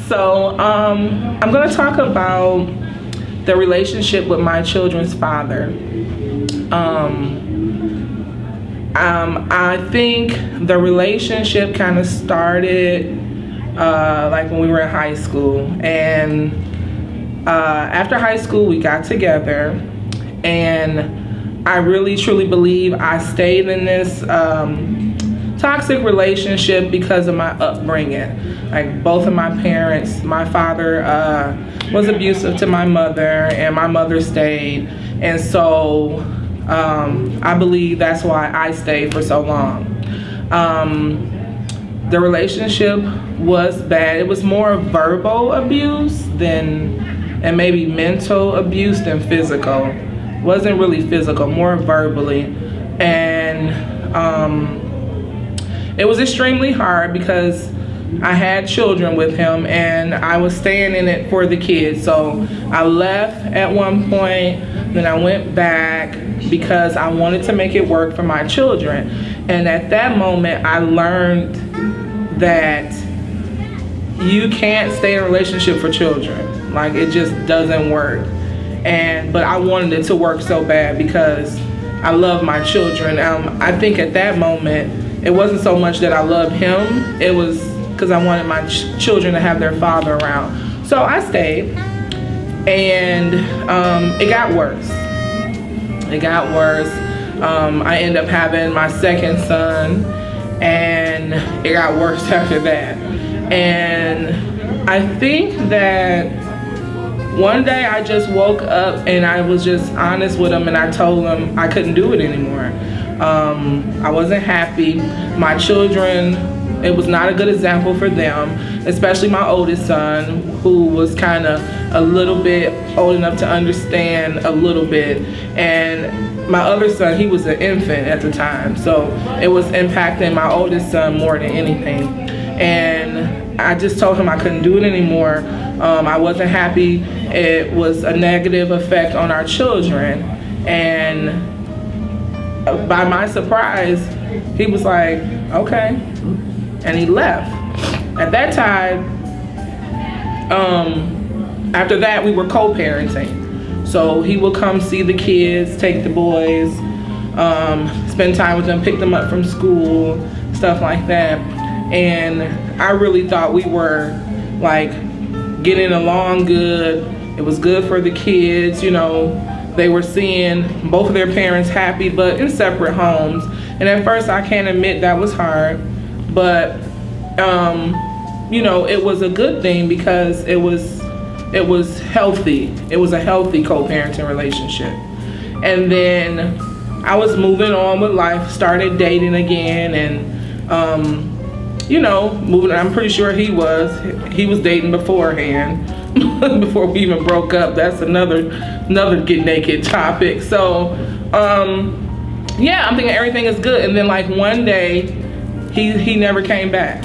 So I'm going to talk about the relationship with my children's father. I think the relationship kind of started like when we were in high school, and after high school we got together, and I really truly believe I stayed in this toxic relationship because of my upbringing. Like, both of my parents, my father was abusive to my mother, and my mother stayed, and so I believe that's why I stayed for so long. The relationship was bad. It was more verbal abuse than, and maybe mental abuse than physical. It wasn't really physical, more verbally. And it was extremely hard because I had children with him, and I was staying in it for the kids. So I left at one point, then I went back because I wanted to make it work for my children. And at that moment, I learned that you can't stay in a relationship for children. Like, it just doesn't work. But I wanted it to work so bad because I love my children. I think at that moment, it wasn't so much that I loved him, it was because I wanted my children to have their father around. So I stayed, and it got worse. It got worse. I ended up having my second son, and it got worse after that. And I think that one day I just woke up and I was just honest with him, and I told him I couldn't do it anymore. I wasn't happy. My children, it was not a good example for them, especially my oldest son, who was kind of a little bit old enough to understand a little bit. And my other son, he was an infant at the time, so it was impacting my oldest son more than anything. And I just told him I couldn't do it anymore. I wasn't happy. It was a negative effect on our children. And by my surprise, he was like, okay. And he left. At that time, after that, we were co-parenting. So he would come see the kids, take the boys, spend time with them, pick them up from school, stuff like that. And I really thought we were like getting along good. It was good for the kids, you know. They were seeing both of their parents happy, but in separate homes. And at first, I can't admit that was hard, but you know, it was a good thing because it was healthy. It was a healthy co-parenting relationship. And then I was moving on with life, started dating again, and you know, moving. I'm pretty sure he was dating beforehand. Before we even broke up. That's another get naked topic. So yeah, I'm thinking everything is good, and then like one day he never came back.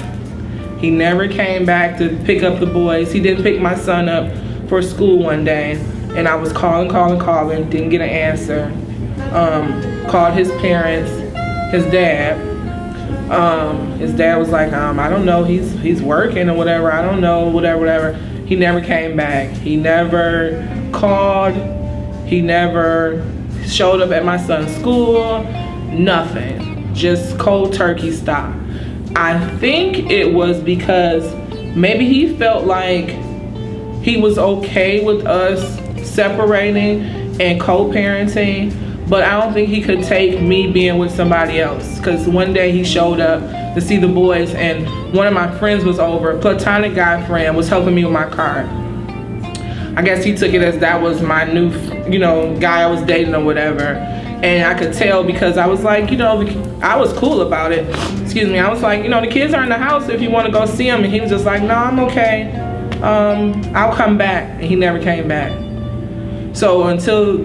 He never came back to pick up the boys. He didn't pick my son up for school one day, and I was calling, didn't get an answer. Called his parents, his dad. His dad was like, I don't know, he's working or whatever, I don't know, whatever. He never came back. He never called. He never showed up at my son's school. Nothing. Just cold turkey stop. I think it was because maybe he felt like he was okay with us separating and co-parenting, but I don't think he could take me being with somebody else. Because one day he showed up to see the boys, and one of my friends was over, a platonic guy friend was helping me with my car. I guess he took it as that was my new, you know, guy I was dating or whatever. And I could tell because I was like, you know, I was cool about it. Excuse me. I was like, you know, the kids are in the house if you want to go see them. And he was just like, no, I'm okay. I'll come back. And he never came back. So until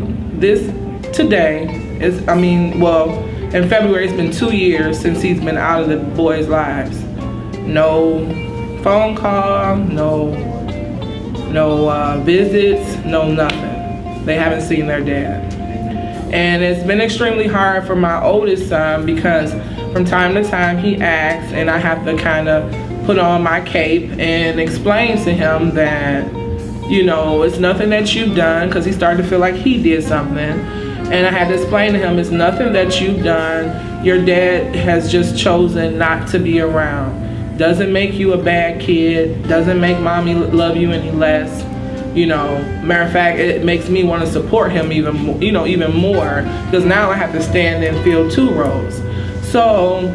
today, well, in February, it's been 2 years since he's been out of the boys' lives. No phone call, no visits, no nothing. They haven't seen their dad. And it's been extremely hard for my oldest son because from time to time he asks, and I have to kind of put on my cape and explain to him that, you know, it's nothing that you've done, because he started to feel like he did something. And I had to explain to him, it's nothing that you've done. Your dad has just chosen not to be around. Doesn't make you a bad kid. Doesn't make mommy love you any less. You know, matter of fact, it makes me want to support him even, you know, even more, because now I have to stand and fill 2 roles. So,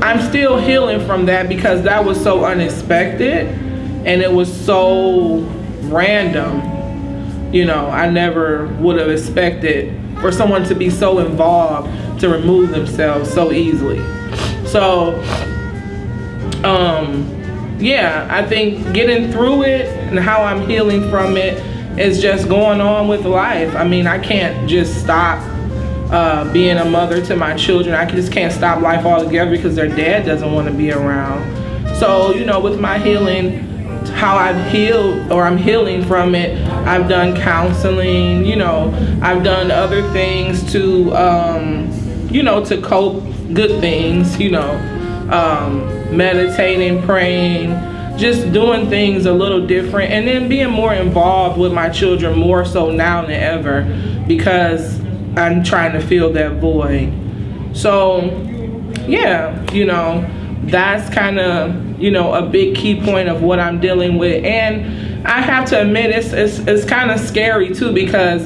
I'm still healing from that, because that was so unexpected and it was so random. You know, I never would have expected for someone to be so involved to remove themselves so easily. So, yeah, I think getting through it and how I'm healing from it is just going on with life. I mean, I can't just stop being a mother to my children. I just can't stop life altogether because their dad doesn't want to be around. So, you know, with my healing, how I've healed, or I'm healing from it, I've done counseling, you know, I've done other things to, you know, to cope, good things, you know, meditating, praying, just doing things a little different, and then being more involved with my children, more so now than ever, because I'm trying to fill that void. So, yeah, you know, that's kind of, you know, a big key point of what I'm dealing with. And I have to admit, it's kind of scary too, because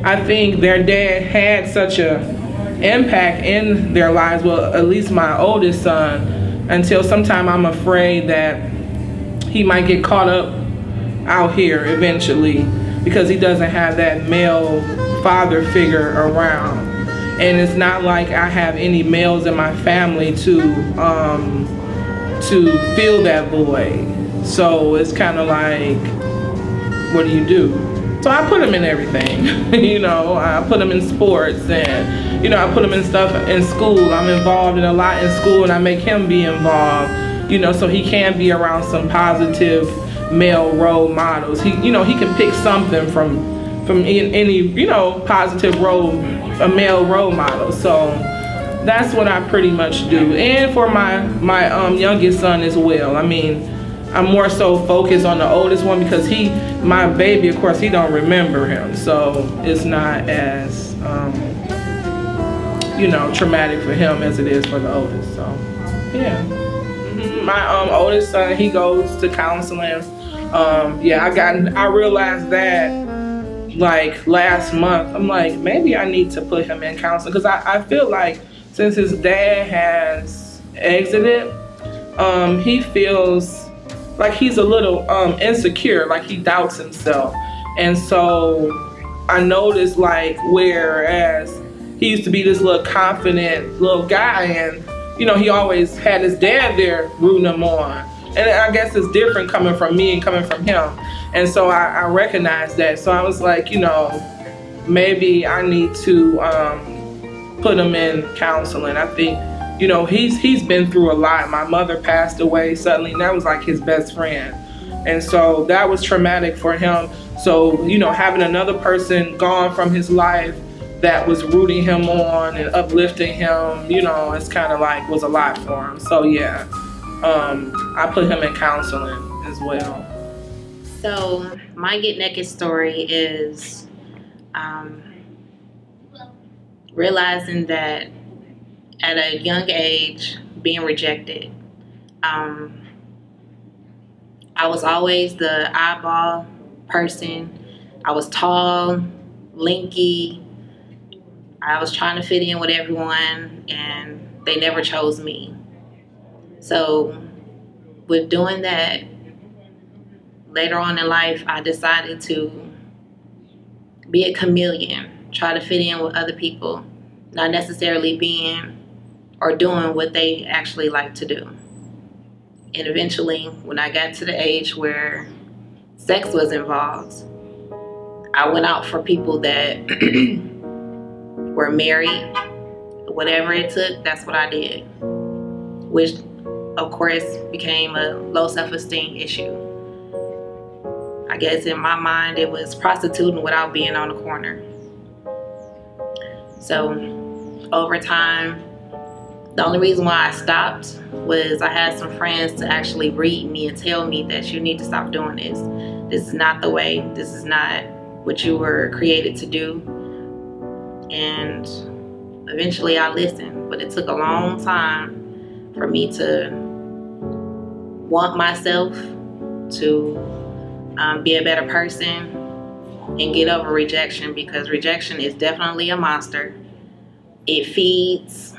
I think their dad had such a impact in their lives, well, at least my oldest son, until sometime I'm afraid that he might get caught up out here eventually, because he doesn't have that male father figure around. And it's not like I have any males in my family to fill that void. So it's kind of like, what do you do? So I put him in everything. You know, I put him in sports, and, you know, I put him in stuff in school. I'm involved in a lot in school, and I make him be involved, you know, so he can be around some positive male role models. He, you know, he can pick something from any, you know, positive a male role model. So that's what I pretty much do. And for my youngest son as well. I mean, I'm more so focused on the oldest one, because my baby, of course, he don't remember him. So it's not as, you know, traumatic for him as it is for the oldest. So, yeah. My oldest son, he goes to counseling. Yeah, I realized that like last month. I'm like, maybe I need to put him in counseling, because I feel like since his dad has exited, he feels like he's a little insecure, like he doubts himself. And so I noticed, like, whereas he used to be this little confident little guy, and, you know, he always had his dad there rooting him on. And I guess it's different coming from me and coming from him. And so I recognized that. So I was like, you know, maybe I need to put him in counseling. I think, you know, he's been through a lot. My mother passed away suddenly, and that was like his best friend. And so that was traumatic for him. So, you know, having another person gone from his life that was rooting him on and uplifting him, you know, it's kind of like was a lot for him. So yeah, I put him in counseling as well. So my Get Naked story is realizing that at a young age, being rejected. I was always the eyeball person. I was tall, lanky. I was trying to fit in with everyone, and they never chose me. So with doing that, later on in life, I decided to be a chameleon, try to fit in with other people, not necessarily being or doing what they actually like to do. And eventually, when I got to the age where sex was involved, I went out for people that were married. Whatever it took, that's what I did. Which, of course, became a low self-esteem issue. I guess in my mind, it was prostituting without being on the corner. So, over time, The only reason why I stopped was I had some friends to actually read me and tell me that you need to stop doing this. This is not the way. This is not what you were created to do. And eventually I listened, but it took a long time for me to want myself, to be a better person, and get over rejection, because rejection is definitely a monster. It feeds.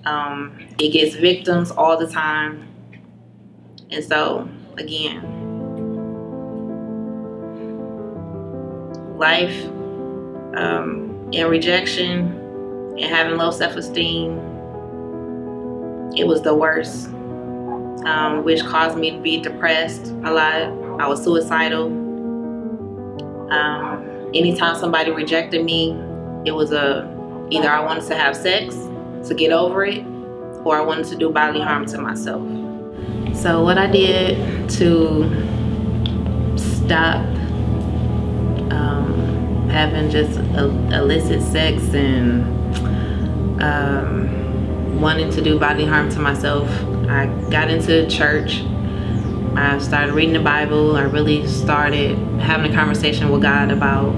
It gets victims all the time. And so, again, life and rejection and having low self-esteem, it was the worst, which caused me to be depressed a lot. I was suicidal. Anytime somebody rejected me, it was either I wanted to have sex to get over it, or I wanted to do bodily harm to myself. So what I did to stop having just illicit sex and wanting to do bodily harm to myself, I got into church. I started reading the Bible. I really started having a conversation with God about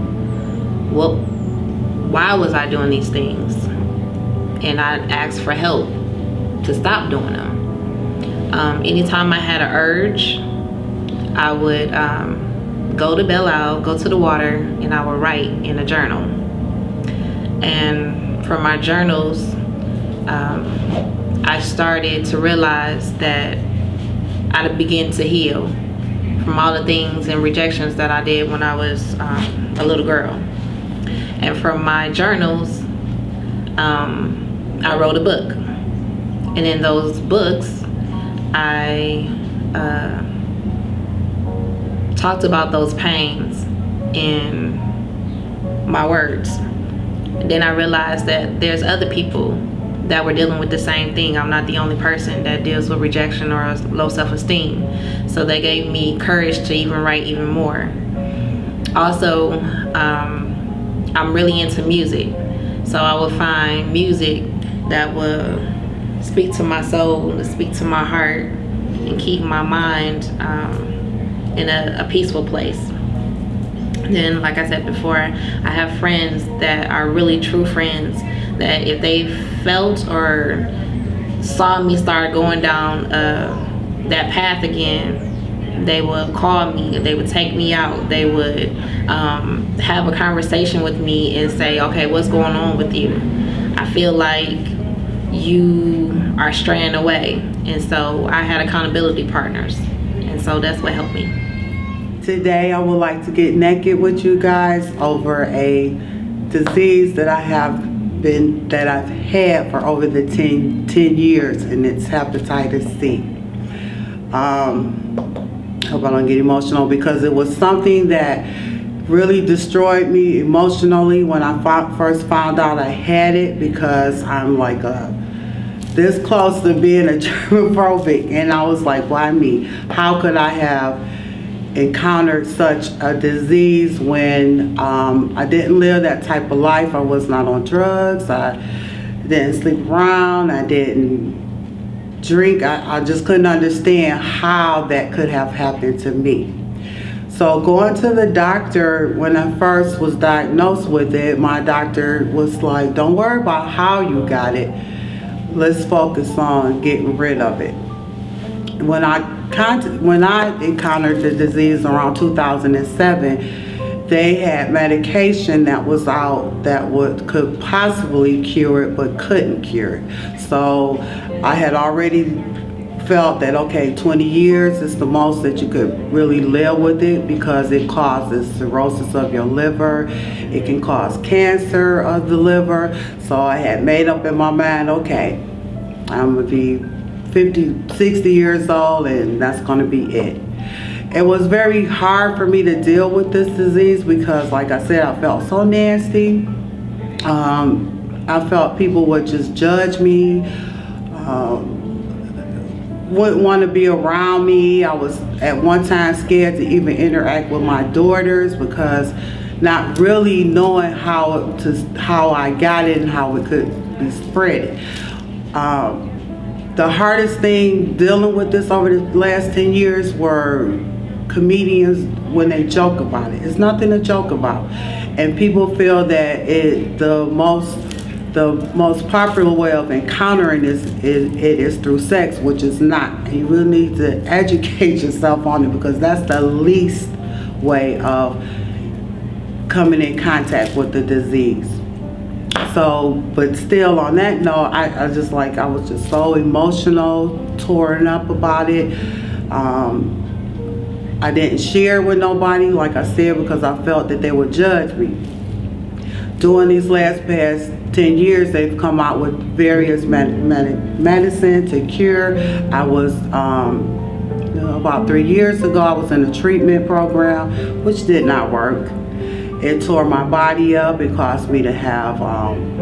why was I doing these things? And I asked for help to stop doing them. Anytime I had an urge, I would go to Belle Isle, go to the water, and I would write in a journal. And from my journals, I started to realize that I began to heal from all the things and rejections that I did when I was a little girl. And from my journals, I wrote a book. And in those books, I talked about those pains in my words. And then I realized that there's other people that were dealing with the same thing. I'm not the only person that deals with rejection or low self-esteem. So they gave me courage to even write even more. Also, I'm really into music. So I would find music that would speak to my soul, to speak to my heart, and keep my mind in a peaceful place. Then, like I said before, I have friends that are really true friends, that if they felt or saw me start going down that path again, they would call me, they would take me out, they would have a conversation with me and say, okay, what's going on with you? I feel like you are straying away. And so I had accountability partners, and so that's what helped me. Today I would like to get naked with you guys over a disease that I've had for over the 10 years, and it's hepatitis C. Hope I don't get emotional, because it was something that really destroyed me emotionally when I first found out I had it, because I'm like this close to being a germophobic, and I was like, why me? How could I have encountered such a disease when I didn't live that type of life? I was not on drugs, I didn't sleep around, I didn't drink. I just couldn't understand how that could have happened to me. So going to the doctor, when I first was diagnosed with it, my doctor was like, don't worry about how you got it, let's focus on getting rid of it. When I encountered the disease around 2007, they had medication that was out that could possibly cure it, but couldn't cure it. So I had already felt that, okay, 20 years is the most that you could really live with it, because it causes cirrhosis of your liver. It can cause cancer of the liver. So I had made up in my mind, okay, I'm gonna be 50, 60 years old, and that's gonna be it. It was very hard for me to deal with this disease, because like I said, I felt so nasty. I felt people would just judge me, wouldn't want to be around me. I was at one time scared to even interact with my daughters, because not really knowing how I got it and how it could be spread. The hardest thing dealing with this over the last 10 years were comedians when they joke about it. It's nothing to joke about. And people feel that the most popular way of encountering this is through sex, which is not. And you really need to educate yourself on it, because that's the least way of coming in contact with the disease. So, but still on that note, I was just so emotional, torn up about it. I didn't share with nobody, like I said, because I felt that they would judge me. During these past 10 years, they've come out with various medicine to cure. I was, about 3 years ago, I was in a treatment program, which did not work. It tore my body up. It caused me to have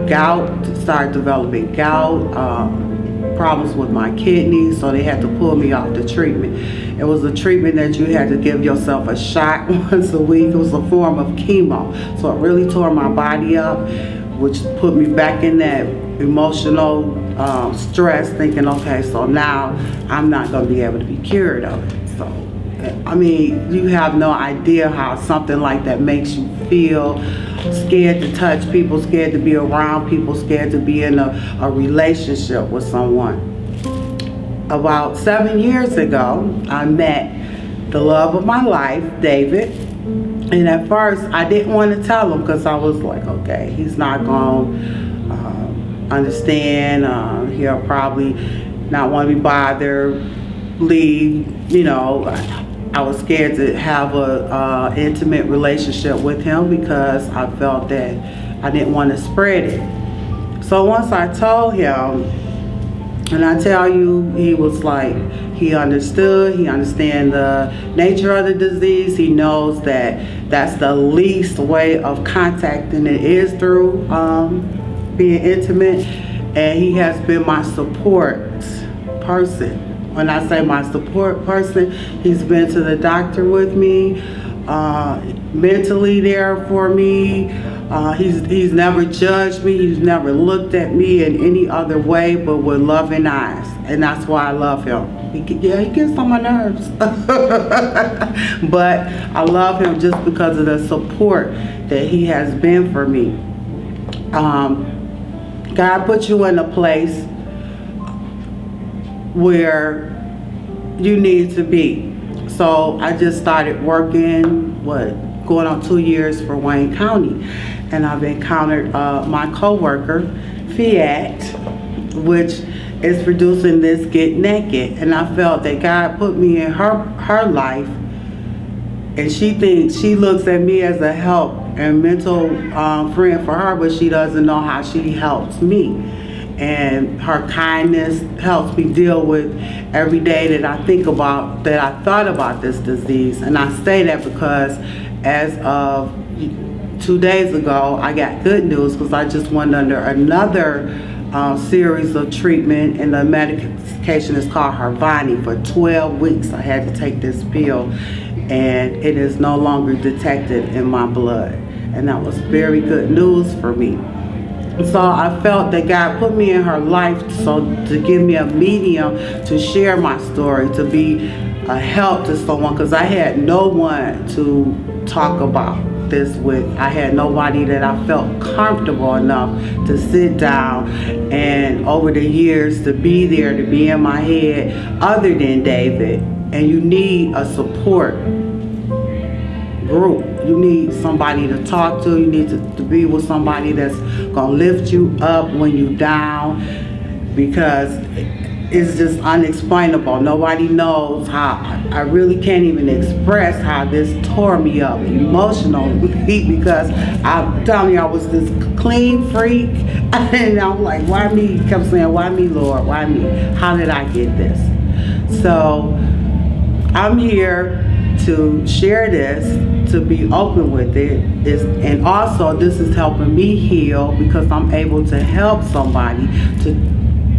gout, to start developing gout, problems with my kidneys, so they had to pull me off the treatment. It was a treatment that you had to give yourself a shot once a week. It was a form of chemo. So it really tore my body up, which put me back in that emotional stress, thinking, okay, so now I'm not going to be able to be cured of it. So, I mean, you have no idea how something like that makes you feel. Scared to touch people, scared to be around people, scared to be in a relationship with someone. About 7 years ago, I met the love of my life, David. And at first, I didn't want to tell him, because I was like, okay, he's not going to understand. He'll probably not want to be bothered, leave, you know. I was scared to have a intimate relationship with him, because I felt that I didn't want to spread it. So once I told him, and I tell you, he was like, he understood, he understands the nature of the disease. He knows that that's the least way of contacting it is through being intimate. And he has been my support person. When I say my support person, he's been to the doctor with me, mentally there for me. He's never judged me. He's never looked at me in any other way but with loving eyes. And that's why I love him. He gets on my nerves. But I love him just because of the support that he has been for me. God put you in a place where you need to be. So I just started working, going on 2 years for Wayne County. And I've encountered my coworker, Phette, which is producing this Get Naked. And I felt that God put me in her life, and she looks at me as a help and mental friend for her, but she doesn't know how she helps me. And her kindness helps me deal with every day that I thought about this disease. And I say that because as of 2 days ago, I got good news, because I just went under another series of treatment, and the medication is called Harvani. For 12 weeks I had to take this pill, and it is no longer detected in my blood. And that was very good news for me. So I felt that God put me in her life to give me a medium to share my story, to be a help to someone, because I had no one to talk about this with. I had nobody that I felt comfortable enough to sit down and over the years to be there, to be in my head, other than David. And you need a support group. You need somebody to talk to. You need to be with somebody that's gonna lift you up when you down, because it's just unexplainable. Nobody knows how. I really can't even express how this tore me up emotionally, because I'm telling you, I was this clean freak, and I'm like, why me? He kept saying, why me, Lord? Why me? How did I get this? So I'm here to share this, to be open with it, and also this is helping me heal, because I'm able to help somebody to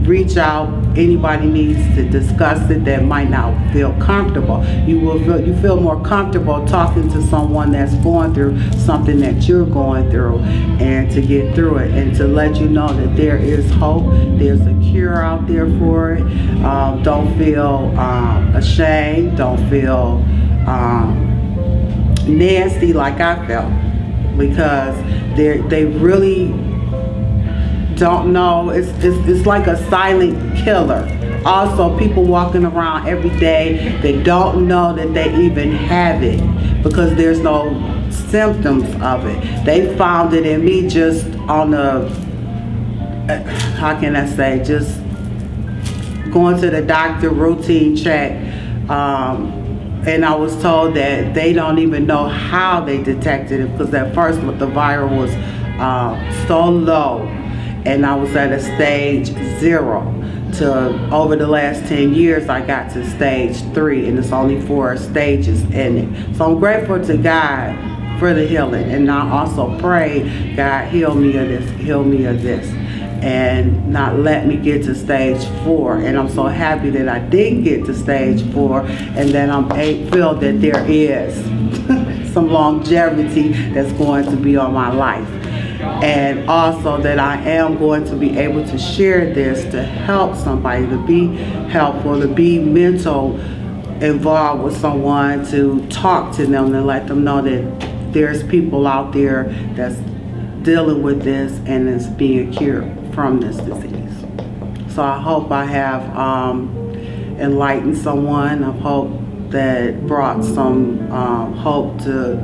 reach out. Anybody needs to discuss it that might not feel comfortable. You feel more comfortable talking to someone that's going through something that you're going through, and to get through it, and to let you know that there is hope. There's a cure out there for it. Don't feel ashamed. Don't feel nasty like I felt, because they really don't know. It's like a silent killer. Also, people walking around every day, they don't know that they even have it, because there's no symptoms of it. They found it in me just on a, how can I say, just going to the doctor, routine check, and I was told that they don't even know how they detected it, because at first the viral was so low, and I was at a stage 0. To over the last 10 years, I got to stage 3, and it's only 4 stages in it. So I'm grateful to God for the healing, and I also pray, God, heal me of this, and not let me get to stage 4. And I'm so happy that I didn't get to stage 4, and that I feel that there is some longevity that's going to be on my life. And also that I am going to be able to share this to help somebody, to be helpful, to be mental involved with someone, to talk to them and let them know that there's people out there that's dealing with this and is being cured from this disease. So I hope I have enlightened someone. I hope that brought some hope to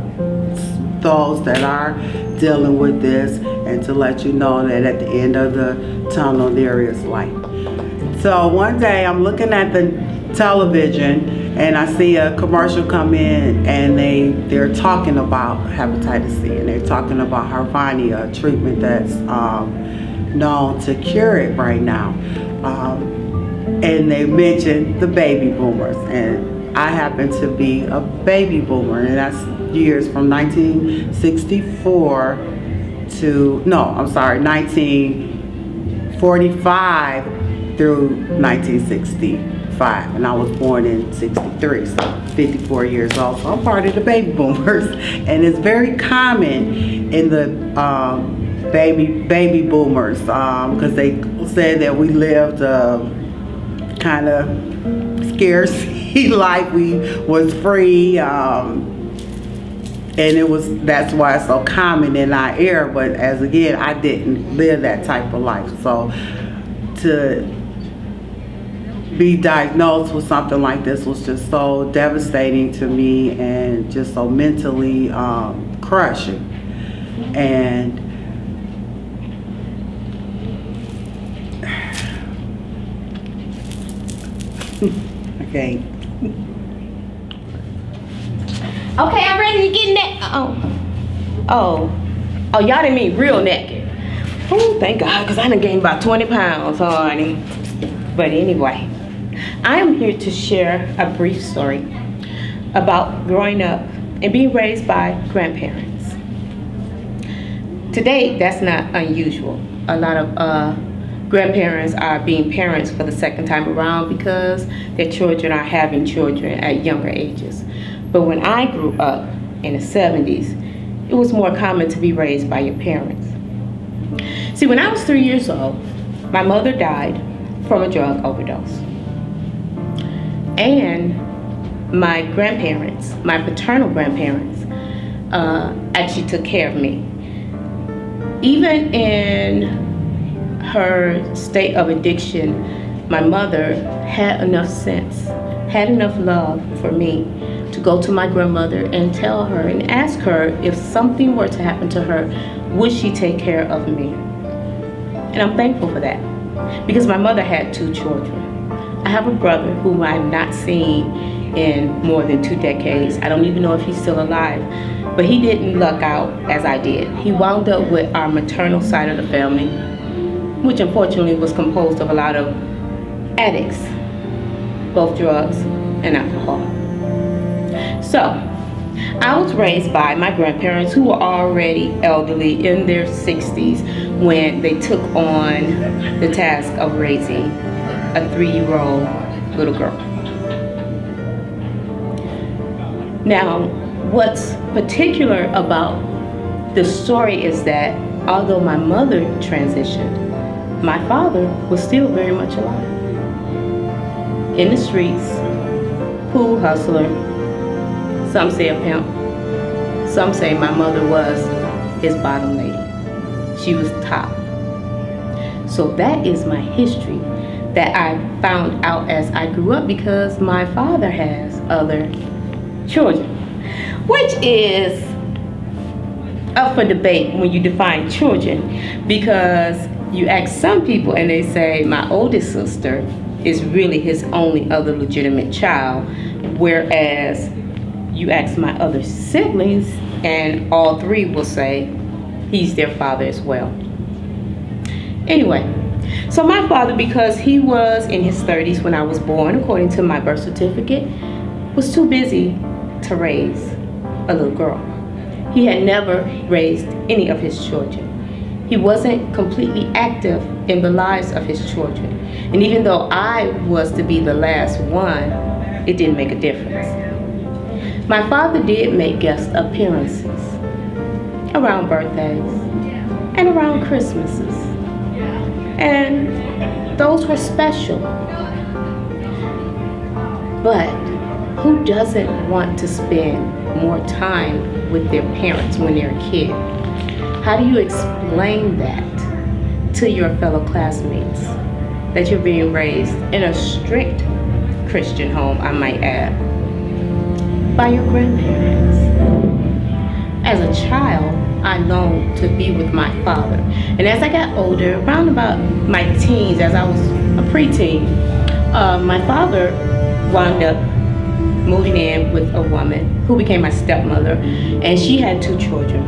those that are dealing with this, and to let you know that at the end of the tunnel there is light. So one day I'm looking at the television and I see a commercial come in, and they're talking about hepatitis C, and they're talking about Harvania, a treatment that's known to cure it right now. And they mentioned the baby boomers, and I happen to be a baby boomer, and that's years from 1964 to, no, I'm sorry, 1945 through 1965, and I was born in 63, so 54 years old, so I'm part of the baby boomers. And it's very common in the baby boomers, because they said that we lived kind of scarce life. We was free, and that's why it's so common in our era. But as again, I didn't live that type of life. So to be diagnosed with something like this was just so devastating to me, and just so mentally crushing. And okay. Okay, I'm ready to get naked. Oh, y'all didn't mean real naked. Oh, thank God, because I done gained about 20 pounds, honey. But anyway, I am here to share a brief story about growing up and being raised by grandparents. Today, that's not unusual. A lot of grandparents are being parents for the second time around because their children are having children at younger ages. But when I grew up in the 70s, it was more common to be raised by your parents. See, when I was 3 years old, my mother died from a drug overdose. And my grandparents, my paternal grandparents, actually took care of me. Even in her state of addiction, my mother had enough sense, had enough love for me to go to my grandmother and tell her and ask her if something were to happen to her, would she take care of me? And I'm thankful for that, because my mother had 2 children. I have a brother whom I've not seen in more than 2 decades. I don't even know if he's still alive, but he didn't luck out as I did. He wound up with our maternal side of the family, which unfortunately was composed of a lot of addicts, both drugs and alcohol. So I was raised by my grandparents who were already elderly in their 60s when they took on the task of raising a 3-year-old little girl. Now, what's particular about the story is that although my mother transitioned, my father was still very much alive. In the streets, pool hustler, some say a pimp, some say my mother was his bottom lady. She was top. So that is my history that I found out as I grew up, because my father has other children, which is up for debate when you define children, because you ask some people and they say my oldest sister is really his only other legitimate child, whereas you ask my other siblings and all 3 will say he's their father as well. Anyway, so my father, because he was in his 30s when I was born, according to my birth certificate, was too busy to raise a little girl. He had never raised any of his children. He wasn't completely active in the lives of his children. And even though I was to be the last one, it didn't make a difference. My father did make guest appearances around birthdays and around Christmases. And those were special. But who doesn't want to spend more time with their parents when they're a kid? How do you explain that to your fellow classmates, that you're being raised in a strict Christian home, I might add, by your grandparents? As a child, I longed to be with my father. And as I got older, around about my teens, as I was a preteen, my father wound up moving in with a woman who became my stepmother, and she had 2 children.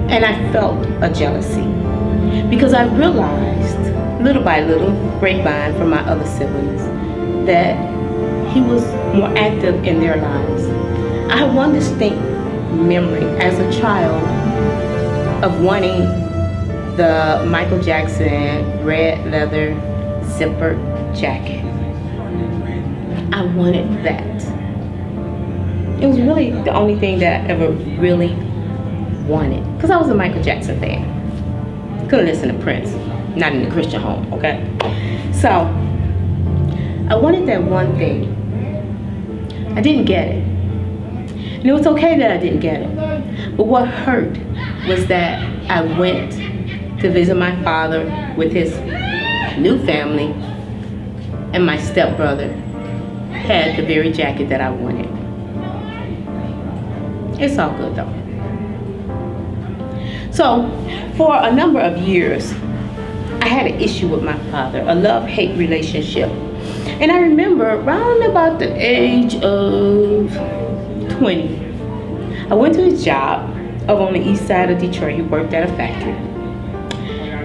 And I felt a jealousy because I realized, little by little, grapevine from my other siblings, that he was more active in their lives. I have one distinct memory as a child of wanting the Michael Jackson red leather zippered jacket. I wanted that. It was really the only thing that I ever really wanted, because I was a Michael Jackson fan. Couldn't listen to Prince, not in the Christian home, okay? So I wanted that one thing. I didn't get it. And it was okay that I didn't get it. But what hurt was that I went to visit my father with his new family, and my stepbrother had the very jacket that I wanted. It's all good though. So for a number of years, I had an issue with my father, a love-hate relationship. And I remember around about the age of 20, I went to his job up on the east side of Detroit. He worked at a factory.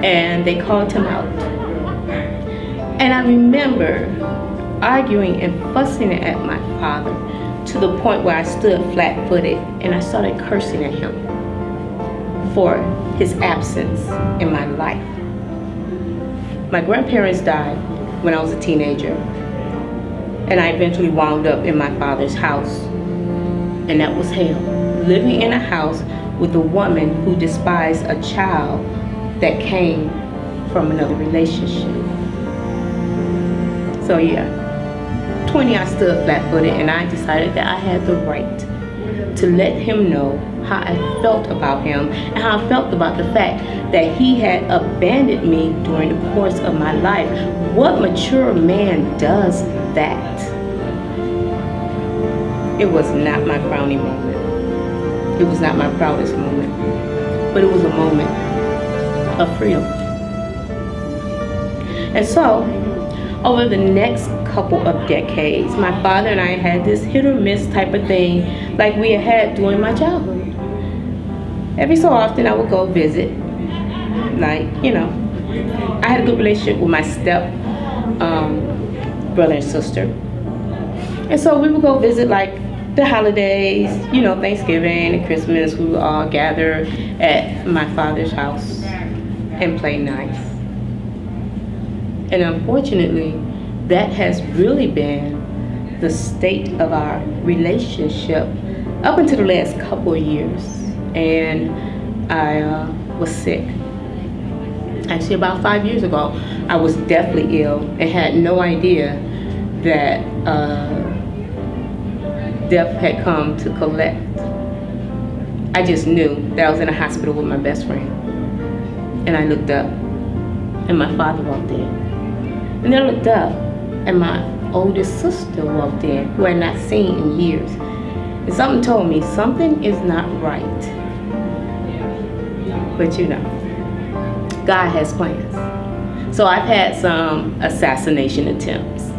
And they called him out. And I remember arguing and fussing at my father to the point where I stood flat-footed and I started cursing at him for his absence in my life. My grandparents died when I was a teenager, and I eventually wound up in my father's house, and that was hell. Living in a house with a woman who despised a child that came from another relationship. So yeah, 20, I stood flat-footed, and I decided that I had the right to let him know how I felt about him and how I felt about the fact that he had abandoned me during the course of my life. What mature man does that? It was not my crowning moment. It was not my proudest moment, but it was a moment of freedom. And so, over the next couple of decades, my father and I had this hit or miss type of thing like we had during my childhood. Every so often I would go visit, like, you know, I had a good relationship with my step brother and sister. And so we would go visit like the holidays, you know, Thanksgiving and Christmas, we would all gather at my father's house and play nice. And unfortunately, that has really been the state of our relationship up until the last couple of years. And I was sick. Actually, about 5 years ago, I was deathly ill and had no idea that death had come to collect. I just knew that I was in a hospital with my best friend. And I looked up, and my father walked in. And then I looked up, and my oldest sister walked in, who I had not seen in years. And something told me something is not right. But you know, God has plans. So I've had some assassination attempts.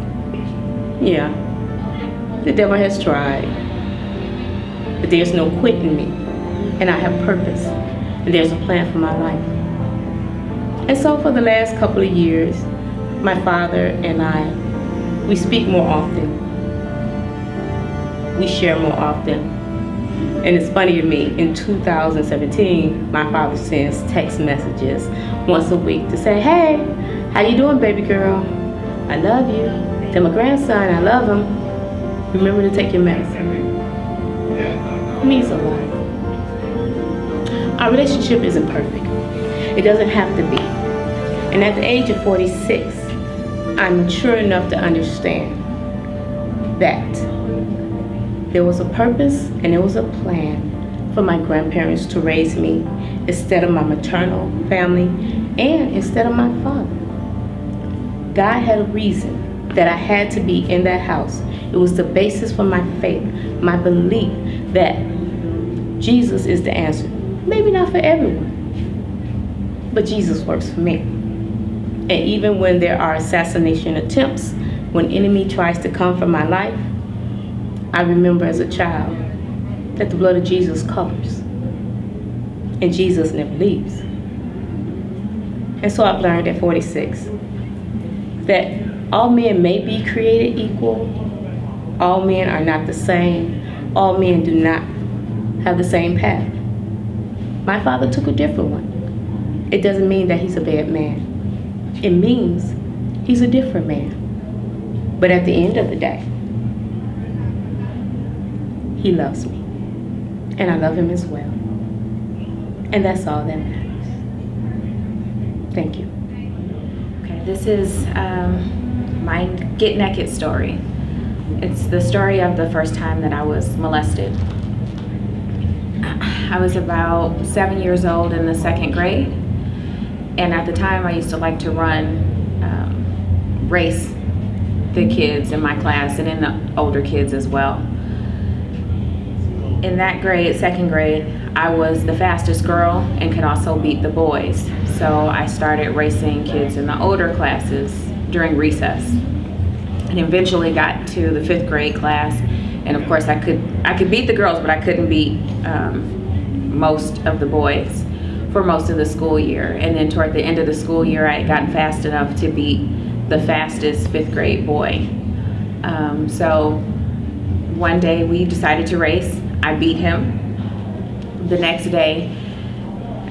Yeah, the devil has tried. But there's no quit in me. And I have purpose. And there's a plan for my life. And so for the last couple of years, my father and I, we speak more often. We share more often. And it's funny to me, in 2017, my father sends text messages once a week to say, hey, how you doing, baby girl? I love you. Tell my grandson I love him. Remember to take your medicine. It means a lot. Our relationship isn't perfect. It doesn't have to be. And at the age of 46, I'm mature enough to understand that there was a purpose and there was a plan for my grandparents to raise me instead of my maternal family and instead of my father. God had a reason that I had to be in that house. It was the basis for my faith, my belief that Jesus is the answer. Maybe not for everyone, but Jesus works for me. And even when there are assassination attempts, when enemy tries to come for my life, I remember as a child that the blood of Jesus covers. And Jesus never leaves. And so I've learned at 46 that all men may be created equal. All men are not the same. All men do not have the same path. My father took a different one. It doesn't mean that he's a bad man. It means he's a different man. But at the end of the day, he loves me. And I love him as well. And that's all that matters. Thank you. Okay, this is my Get Naked story. It's the story of the first time that I was molested. I was about 7 years old in the 2nd grade. And at the time I used to like to race the kids in my class and in the older kids as well. In that grade, 2nd grade, I was the fastest girl and could also beat the boys. So I started racing kids in the older classes during recess. And eventually got to the 5th grade class. And of course I could beat the girls, but I couldn't beat most of the boys for most of the school year. And then toward the end of the school year, I had gotten fast enough to beat the fastest 5th grade boy. So one day we decided to race. I beat him. The next day,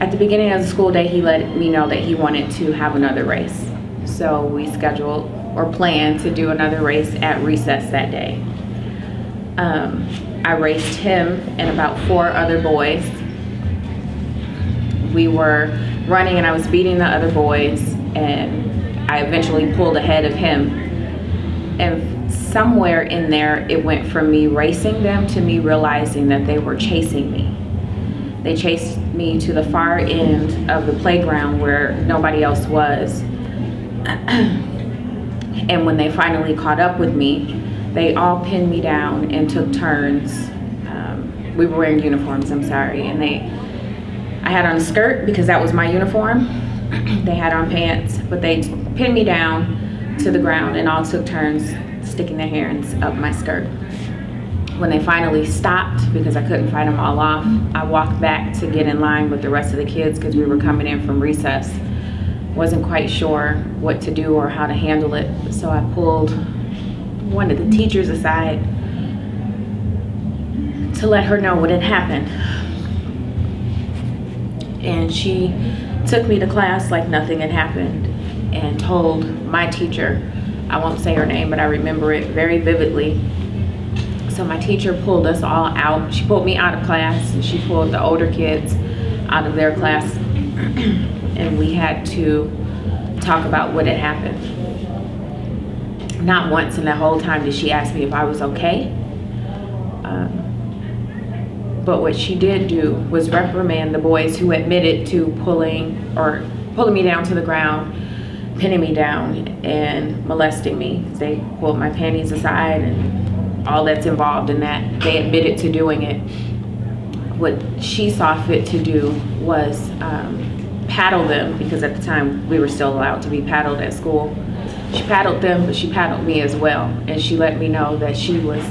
at the beginning of the school day, he let me know that he wanted to have another race. So we scheduled or planned to do another race at recess that day. I raced him and about 4 other boys. We were running and I was beating the other boys, and I eventually pulled ahead of him. And somewhere in there, it went from me racing them to me realizing that they were chasing me. They chased me to the far end of the playground where nobody else was. And when they finally caught up with me, they all pinned me down and took turns. We were wearing uniforms, I'm sorry. And I had on a skirt because that was my uniform. They had on pants, but they pinned me down to the ground and all took turns sticking their hands up my skirt. When they finally stopped, because I couldn't fight them all off, I walked back to get in line with the rest of the kids because we were coming in from recess. Wasn't quite sure what to do or how to handle it, so I pulled one of the teachers aside to let her know what had happened. And she took me to class like nothing had happened and told my teacher, I won't say her name, but I remember it very vividly. So my teacher pulled us all out. She pulled me out of class and she pulled the older kids out of their class. And we had to talk about what had happened. Not once in the whole time did she ask me if I was okay. But what she did do was reprimand the boys who admitted to pulling me down to the ground, pinning me down, and molesting me. They pulled my panties aside and all that's involved in that. They admitted to doing it. What she saw fit to do was paddle them, because at the time we were still allowed to be paddled at school. She paddled them, but she paddled me as well. And she let me know that she was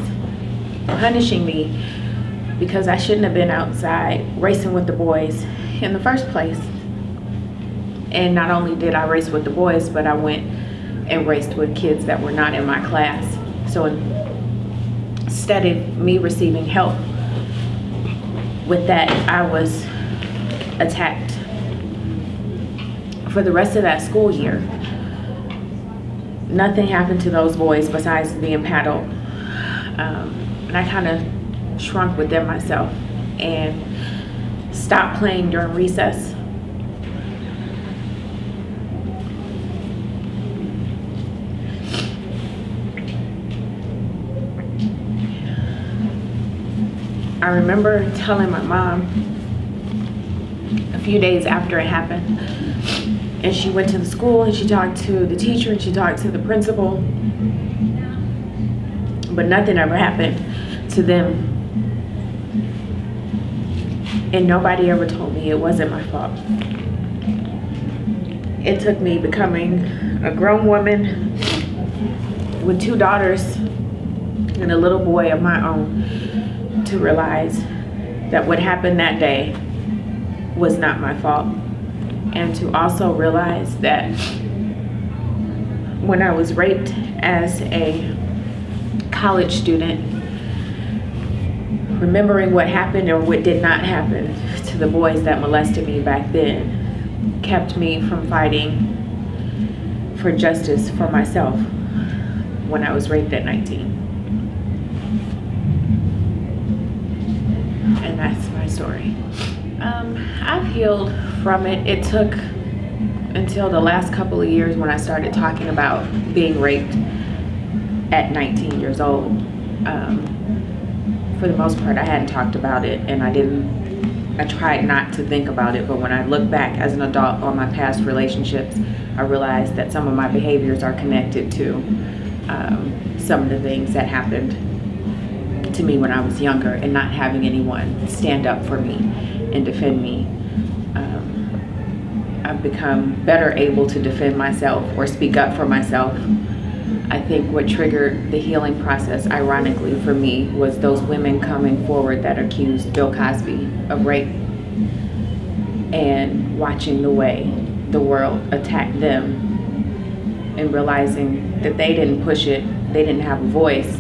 punishing me because I shouldn't have been outside racing with the boys in the first place. And not only did I race with the boys, but I went and raced with kids that were not in my class. So instead of me receiving help with that, I was attacked. For the rest of that school year, nothing happened to those boys besides being paddled. And I kind of shrunk within myself and stopped playing during recess. I remember telling my mom a few days after it happened, and she went to the school and she talked to the teacher and she talked to the principal, but nothing ever happened to them. And nobody ever told me it wasn't my fault. It took me becoming a grown woman with 2 daughters and a little boy of my own to realize that what happened that day was not my fault. And to also realize that when I was raped as a college student, remembering what happened or what did not happen to the boys that molested me back then kept me from fighting for justice for myself when I was raped at 19. And that's my story. I've healed from it. It took until the last couple of years when I started talking about being raped at 19 years old. For the most part, I hadn't talked about it, and I tried not to think about it, but when I look back as an adult on my past relationships, I realized that some of my behaviors are connected to some of the things that happened to me when I was younger, and not having anyone stand up for me and defend me. I've become better able to defend myself or speak up for myself. I think what triggered the healing process, ironically for me, was those women coming forward that accused Bill Cosby of rape, and watching the way the world attacked them and realizing that they didn't push it, they didn't have a voice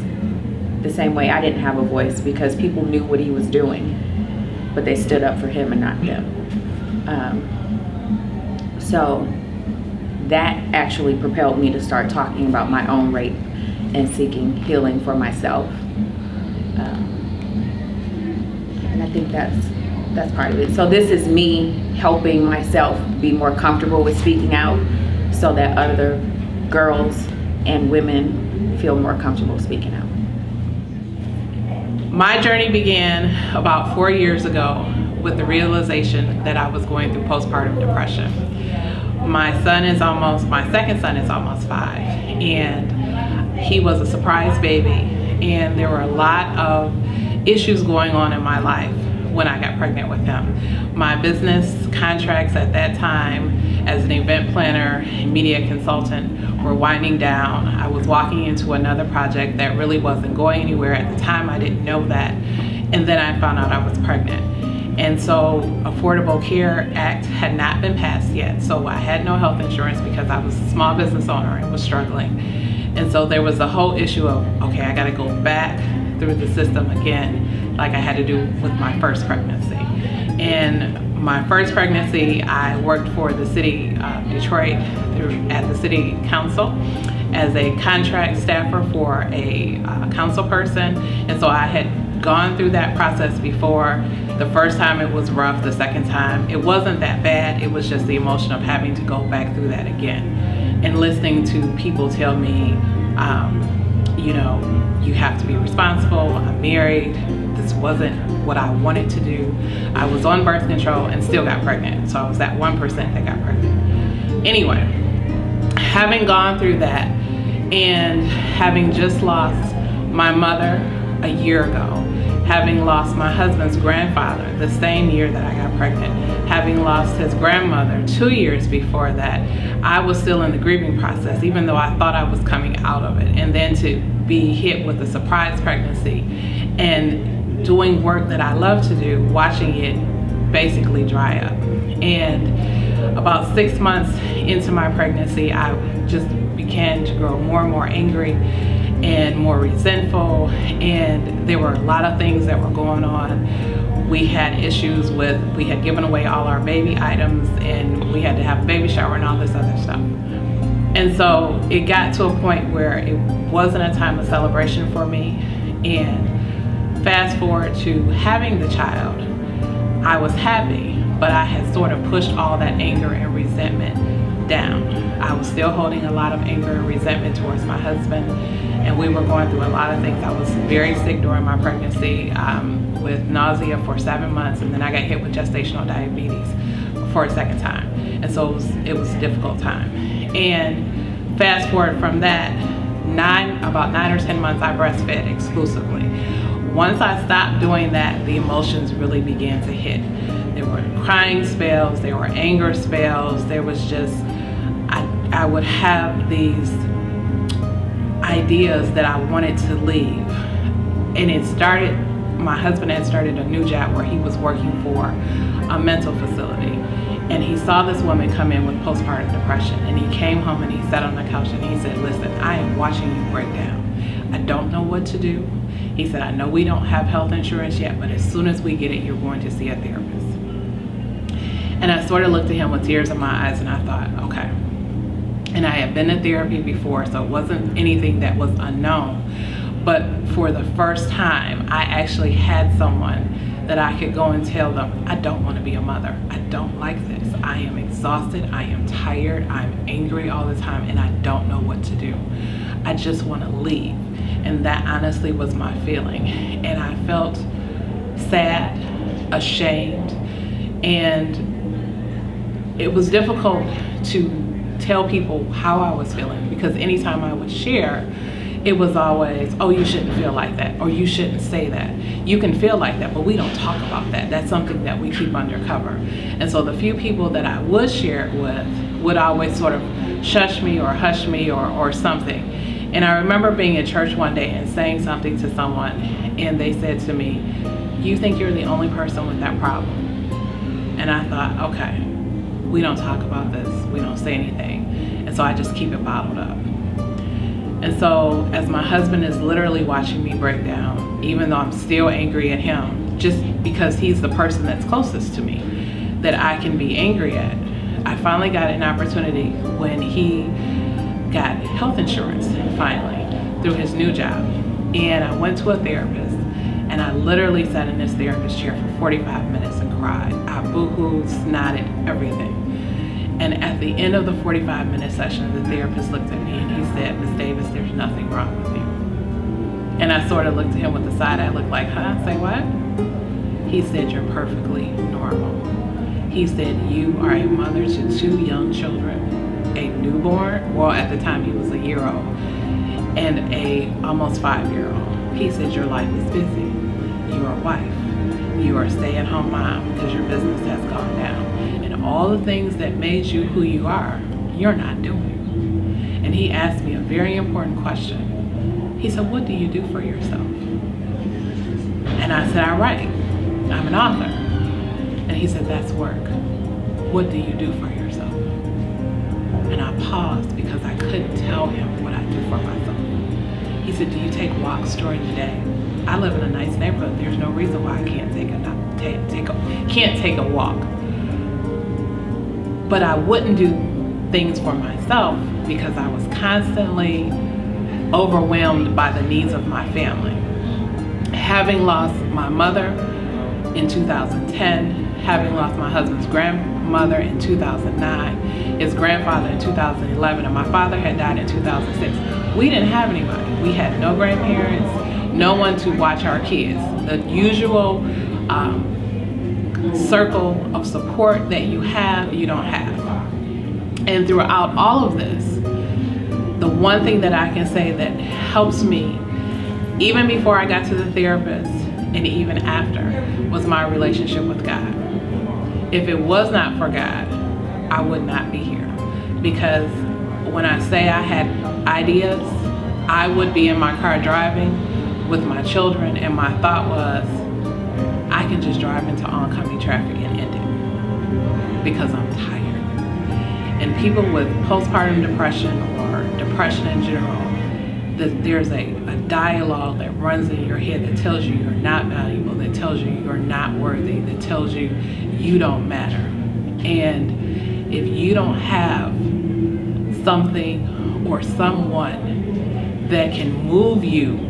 the same way I didn't have a voice, because people knew what he was doing, but they stood up for him and not them. So that actually propelled me to start talking about my own rape and seeking healing for myself. And I think that's part of it. So this is me helping myself be more comfortable with speaking out so that other girls and women feel more comfortable speaking out. My journey began about 4 years ago with the realization that I was going through postpartum depression. My second son is almost 5, and he was a surprise baby, and there were a lot of issues going on in my life when I got pregnant with him. My business contracts at that time as an event planner and media consultant were winding down. I was walking into another project that really wasn't going anywhere. At the time, I didn't know that, and then I found out I was pregnant. And so Affordable Care Act had not been passed yet, so I had no health insurance because I was a small business owner and was struggling. And so there was the whole issue of, okay, I gotta go back through the system again like I had to do with my first pregnancy. In my first pregnancy, I worked for the city of Detroit at the city council as a contract staffer for a council person. And so I had gone through that process before. The first time it was rough, the second time it wasn't that bad. It was just the emotion of having to go back through that again and listening to people tell me, you know, you have to be responsible, I'm married, this wasn't what I wanted to do. I was on birth control and still got pregnant. So I was that 1% that got pregnant. Anyway, having gone through that and having just lost my mother a year ago, having lost my husband's grandfather the same year that I got pregnant, having lost his grandmother 2 years before that, I was still in the grieving process, even though I thought I was coming out of it. And then to be hit with a surprise pregnancy and doing work that I love to do, watching it basically dry up. And about 6 months into my pregnancy, I just began to grow more and more angry and more resentful, and there were a lot of things that were going on. We had issues with, we had given away all our baby items and we had to have a baby shower and all this other stuff. And so it got to a point where it wasn't a time of celebration for me. And fast forward to having the child, I was happy, but I had sort of pushed all that anger and resentment down. I was still holding a lot of anger and resentment towards my husband, and we were going through a lot of things. I was very sick during my pregnancy with nausea for 7 months, and then I got hit with gestational diabetes for a second time. And so it was a difficult time. And fast forward from that, about 9 or 10 months, I breastfed exclusively. Once I stopped doing that, the emotions really began to hit. There were crying spells, there were anger spells, there was just, I would have these ideas that I wanted to leave. And it started, my husband had started a new job where he was working for a mental facility. And he saw this woman come in with postpartum depression, and he came home and he sat on the couch and he said, listen, I am watching you break down. I don't know what to do. He said, I know we don't have health insurance yet, but as soon as we get it, you're going to see a therapist. And I sort of looked at him with tears in my eyes and I thought, okay. And I had been to therapy before, so it wasn't anything that was unknown. But for the first time, I actually had someone that I could go and tell them, I don't want to be a mother. I don't like this. I am exhausted. I am tired. I'm angry all the time, and I don't know what to do. I just want to leave. And that honestly was my feeling. And I felt sad, ashamed, and it was difficult to tell people how I was feeling, because anytime I would share, it was always, oh, you shouldn't feel like that, or you shouldn't say that. You can feel like that, but we don't talk about that. That's something that we keep undercover. And so the few people that I would share it with would always sort of shush me or hush me or something. And I remember being in church one day and saying something to someone, and they said to me, you think you're the only person with that problem? And I thought, okay, we don't talk about this, we don't say anything. And so I just keep it bottled up. And so as my husband is literally watching me break down, even though I'm still angry at him, just because he's the person that's closest to me that I can be angry at, I finally got an opportunity when he got health insurance, finally, through his new job. And I went to a therapist, and I literally sat in this therapist chair for 45 minutes and cried. I boo-hooed, snotted, everything. And at the end of the 45-minute session, the therapist looked at me and he said, Ms. Davis, there's nothing wrong with you. And I sort of looked at him with a side eye look like, huh? Say what? He said, you're perfectly normal. He said, you are a mother to 2 young children, a newborn, well, at the time he was a year-old, and a almost 5-year-old. He said, your life is busy. You're a wife. You are a stay-at-home mom because your business has gone down. And all the things that made you who you are, you're not doing. And he asked me a very important question. He said, what do you do for yourself? And I said, I write. I'm an author. And he said, that's work. What do you do for yourself? And I paused because I couldn't tell him what I do for myself. He said, do you take walks during the day? I I live in a nice neighborhood. There's no reason why I can't take a walk. But I wouldn't do things for myself because I was constantly overwhelmed by the needs of my family. Having lost my mother in 2010, having lost my husband's grandmother in 2009, his grandfather in 2011, and my father had died in 2006. We didn't have anybody. We had no grandparents, no one to watch our kids. The usual circle of support that you have, you don't have. And throughout all of this, the one thing that I can say that helps me, even before I got to the therapist and even after, was my relationship with God. If it was not for God, I would not be here. Because when I say I had ideas, I would be in my car driving with my children, and my thought was, I can just drive into oncoming traffic and end it because I'm tired. And people with postpartum depression or depression in general, there's a dialogue that runs in your head that tells you you're not valuable, that tells you you're not worthy, that tells you you don't matter. And if you don't have something or someone that can move you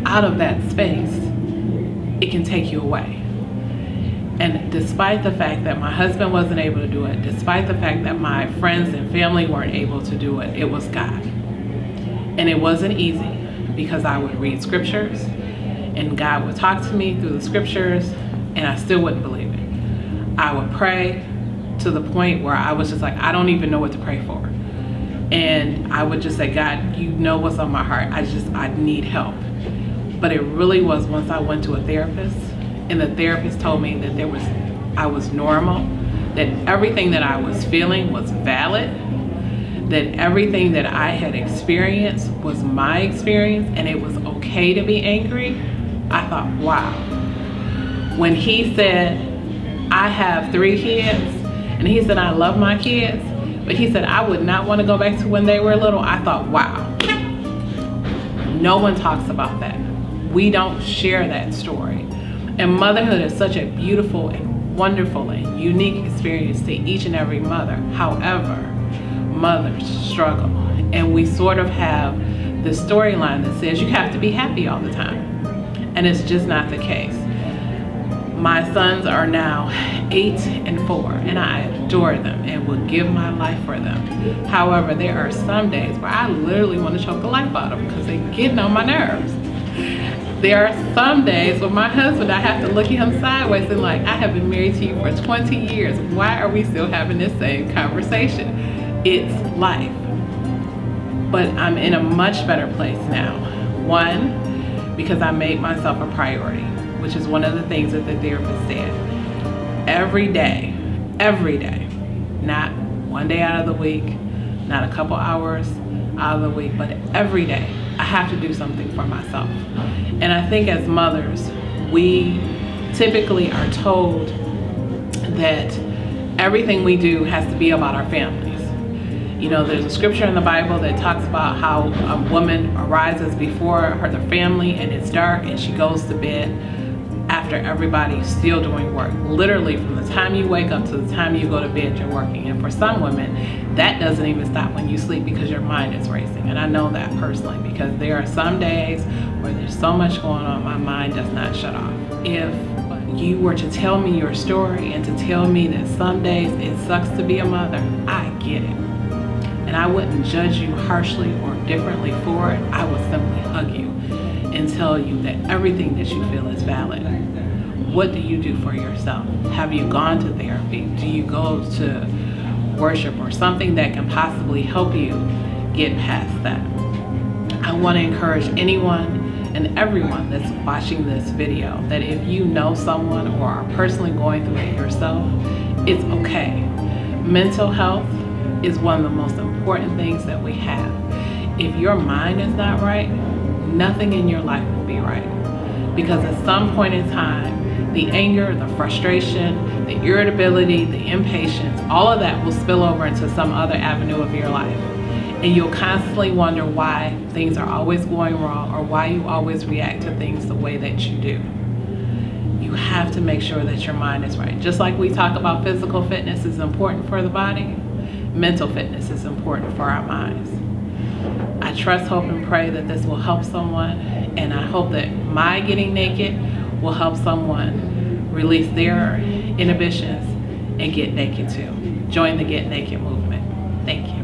out of that space, it can take you away. And despite the fact that my husband wasn't able to do it, despite the fact that my friends and family weren't able to do it, it was God. And it wasn't easy because I would read scriptures and God would talk to me through the scriptures and I still wouldn't believe it. I would pray to the point where I was just like, I don't even know what to pray for. And I would just say, God, you know what's on my heart. I need help. But it really was once I went to a therapist and the therapist told me that I was normal, that everything that I was feeling was valid, that everything that I had experienced was my experience and it was okay to be angry. I thought, wow. When he said, I have 3 kids, and he said, I love my kids, but he said, I would not want to go back to when they were little, I thought, wow. No one talks about that. We don't share that story. And motherhood is such a beautiful and wonderful and unique experience to each and every mother. However, mothers struggle. And we sort of have this storyline that says you have to be happy all the time. And it's just not the case. My sons are now 8 and 4, and I adore them and would give my life for them. However, there are some days where I literally want to choke the life out of them because they're getting on my nerves. There are some days with my husband, I have to look at him sideways and like, I have been married to you for 20 years. Why are we still having this same conversation? It's life. But I'm in a much better place now. One, because I made myself a priority, which is one of the things that the therapist said. Every day, not one day out of the week, not a couple hours out of the week, but every day, I have to do something for myself. And I think as mothers, we typically are told that everything we do has to be about our families. You know, there's a scripture in the Bible that talks about how a woman arises before the family and it's dark and she goes to bed after everybody's still doing work. Literally from the time you wake up to the time you go to bed, you're working. And for some women, that doesn't even stop when you sleep because your mind is racing. And I know that personally because there are some days where there's so much going on, my mind does not shut off. If you were to tell me your story and to tell me that some days it sucks to be a mother, I get it. And I wouldn't judge you harshly or differently for it. I would simply hug you and tell you that everything that you feel is valid. What do you do for yourself? Have you gone to therapy? Do you go to worship or something that can possibly help you get past that? I want to encourage anyone and everyone that's watching this video that if you know someone or are personally going through it yourself, it's okay. Mental health is one of the most important things that we have. If your mind is not right, nothing in your life will be right. Because at some point in time, the anger, the frustration, the irritability, the impatience, all of that will spill over into some other avenue of your life. And you'll constantly wonder why things are always going wrong or why you always react to things the way that you do. You have to make sure that your mind is right. Just like we talk about physical fitness is important for the body, mental fitness is important for our minds. I trust, hope, and pray that this will help someone, and I hope that my getting naked will help someone release their inhibitions and get naked too. Join the Get Naked movement. Thank you.